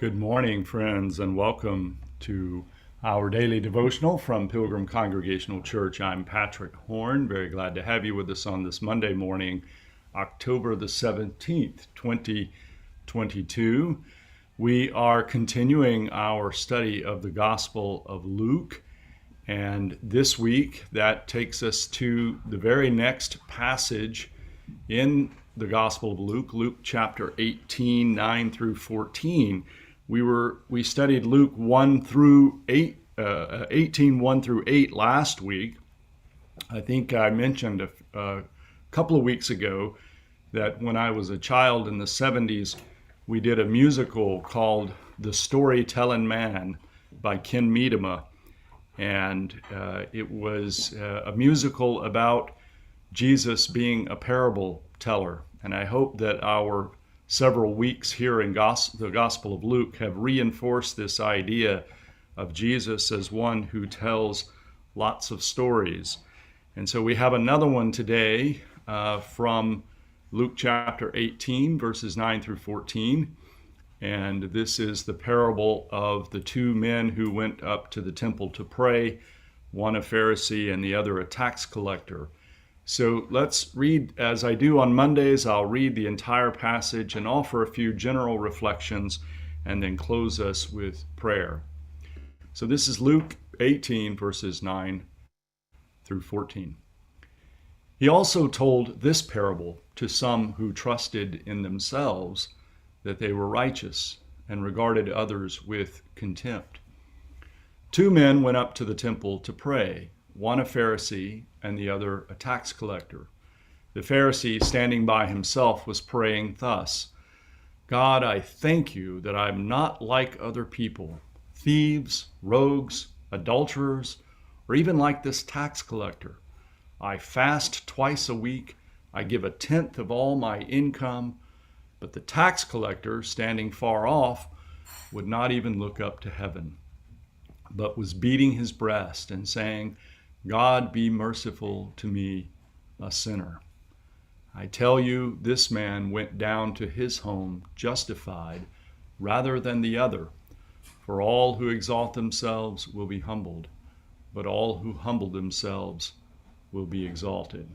Good morning, friends, and welcome to our daily devotional from Pilgrim Congregational Church. I'm Patrick Horn. Very glad to have you with us on this Monday morning, October the 17th, 2022. We are continuing our study of the Gospel of Luke, and this week that takes us to the very next passage in the Gospel of Luke, Luke chapter 18, 9 through 14. We studied Luke 1 through 8, 18, 1 through 8 last week. I think I mentioned a couple of weeks ago that when I was a child in the 70s, we did a musical called The Storytellin' Man by Ken Medema. And it was a musical about Jesus being a parable teller. And I hope that our several weeks here in the Gospel of Luke have reinforced this idea of Jesus as one who tells lots of stories. And so we have another one today from Luke chapter 18, verses 9 through 14. And this is the parable of the two men who went up to the temple to pray, one a Pharisee and the other a tax collector. So let's read, as I do on Mondays, I'll read the entire passage and offer a few general reflections and then close us with prayer. So this is Luke 18, verses 9 through 14. He also told this parable to some who trusted in themselves that they were righteous and regarded others with contempt. Two men went up to the temple to pray, one a Pharisee and the other a tax collector. The Pharisee, standing by himself, was praying thus: God, I thank you that I'm not like other people, thieves, rogues, adulterers, or even like this tax collector. I fast twice a week. I give a tenth of all my income. But the tax collector, standing far off, would not even look up to heaven, but was beating his breast and saying, God, be merciful to me, a sinner. I tell you, this man went down to his home justified rather than the other. For all who exalt themselves will be humbled, but all who humble themselves will be exalted.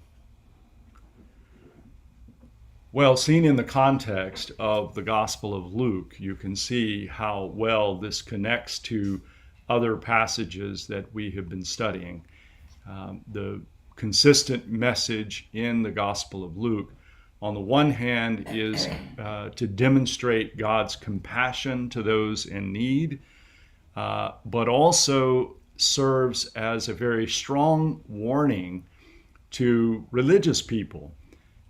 Well, seen in the context of the Gospel of Luke, you can see how well this connects to other passages that we have been studying. The consistent message in the Gospel of Luke, on the one hand, is to demonstrate God's compassion to those in need, but also serves as a very strong warning to religious people.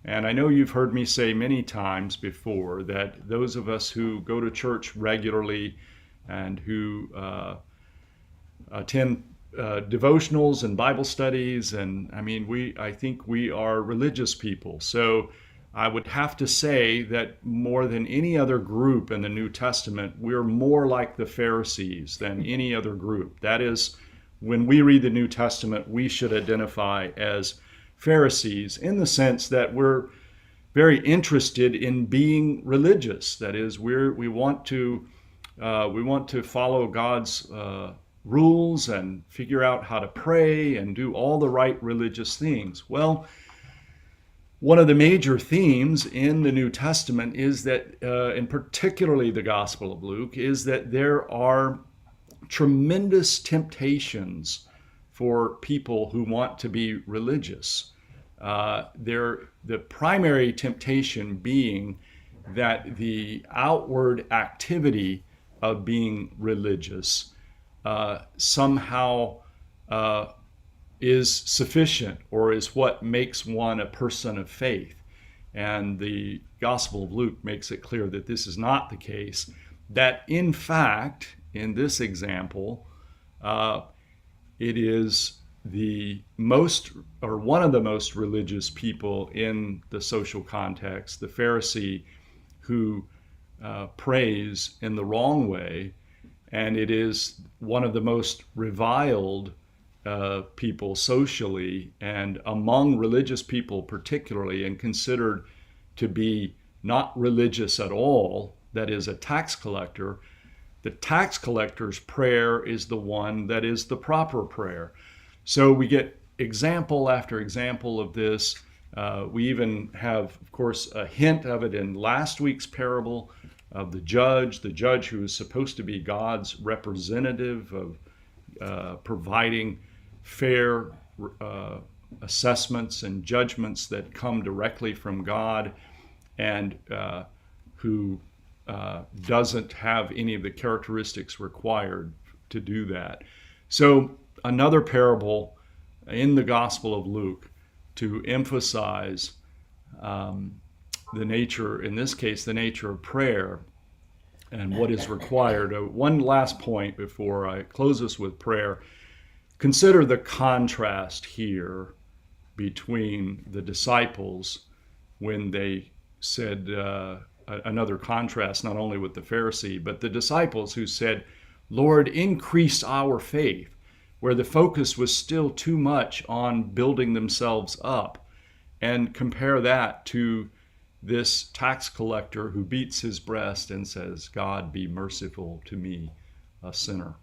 And I know you've heard me say many times before that those of us who go to church regularly and who attend devotionals and Bible studies, and I think we are religious people. So I would have to say that more than any other group in the New Testament, we're more like the Pharisees than any other group. That is, when we read the New Testament, we should identify as Pharisees in the sense that we're very interested in being religious. That is, we want to follow God's rules and figure out how to pray and do all the right religious things. Well, one of the major themes in the New Testament is that, and particularly the Gospel of Luke, is that there are tremendous temptations for people who want to be religious. The primary temptation being that the outward activity of being religious somehow is sufficient or is what makes one a person of faith. And the Gospel of Luke makes it clear that this is not the case, that in fact, in this example, it is the most, or one of the most religious people in the social context, the Pharisee, who prays in the wrong way, and it is one of the most reviled people socially and among religious people particularly, and considered to be not religious at all, that is a tax collector. The tax collector's prayer is the one that is the proper prayer. So we get example after example of this. We even have, of course, a hint of it in last week's parable of the judge who is supposed to be God's representative of providing fair assessments and judgments that come directly from God, and who doesn't have any of the characteristics required to do that. So another parable in the Gospel of Luke to emphasize the nature, in this case, the nature of prayer and what is required. One last point before I close us with prayer. Consider the contrast here between the disciples when they said, another contrast not only with the Pharisee, but the disciples who said, Lord, increase our faith, where the focus was still too much on building themselves up. And compare that to this tax collector who beats his breast and says, God, be merciful to me, a sinner.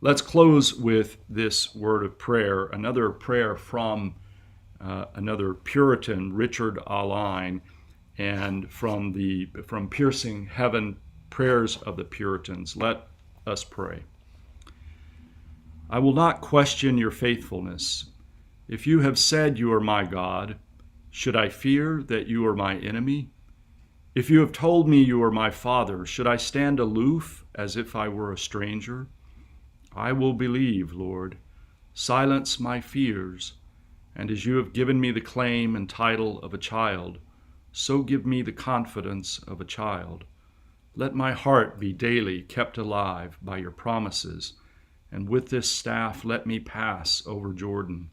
Let's close with this word of prayer, another prayer from another Puritan, Richard Alleine, and from Piercing Heaven, Prayers of the Puritans. Let us pray. I will not question your faithfulness. If you have said you are my God, should I fear that you are my enemy? If you have told me you are my Father, should I stand aloof as if I were a stranger? I will believe, Lord. Silence my fears, and as you have given me the claim and title of a child, so give me the confidence of a child. Let my heart be daily kept alive by your promises, and with this staff let me pass over Jordan.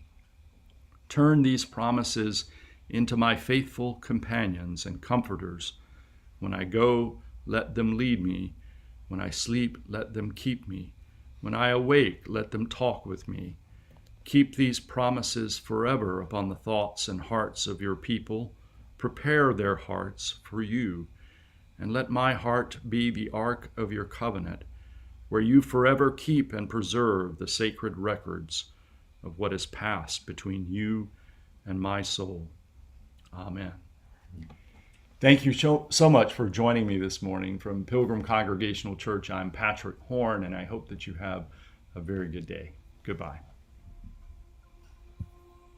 Turn these promises into my faithful companions and comforters. When I go, let them lead me. When I sleep, let them keep me. When I awake, let them talk with me. Keep these promises forever upon the thoughts and hearts of your people. Prepare their hearts for you, and let my heart be the ark of your covenant, where you forever keep and preserve the sacred records of what has passed between you and my soul. Amen. Thank you so much for joining me this morning. From Pilgrim Congregational Church, I'm Patrick Horn, and I hope that you have a very good day. Goodbye.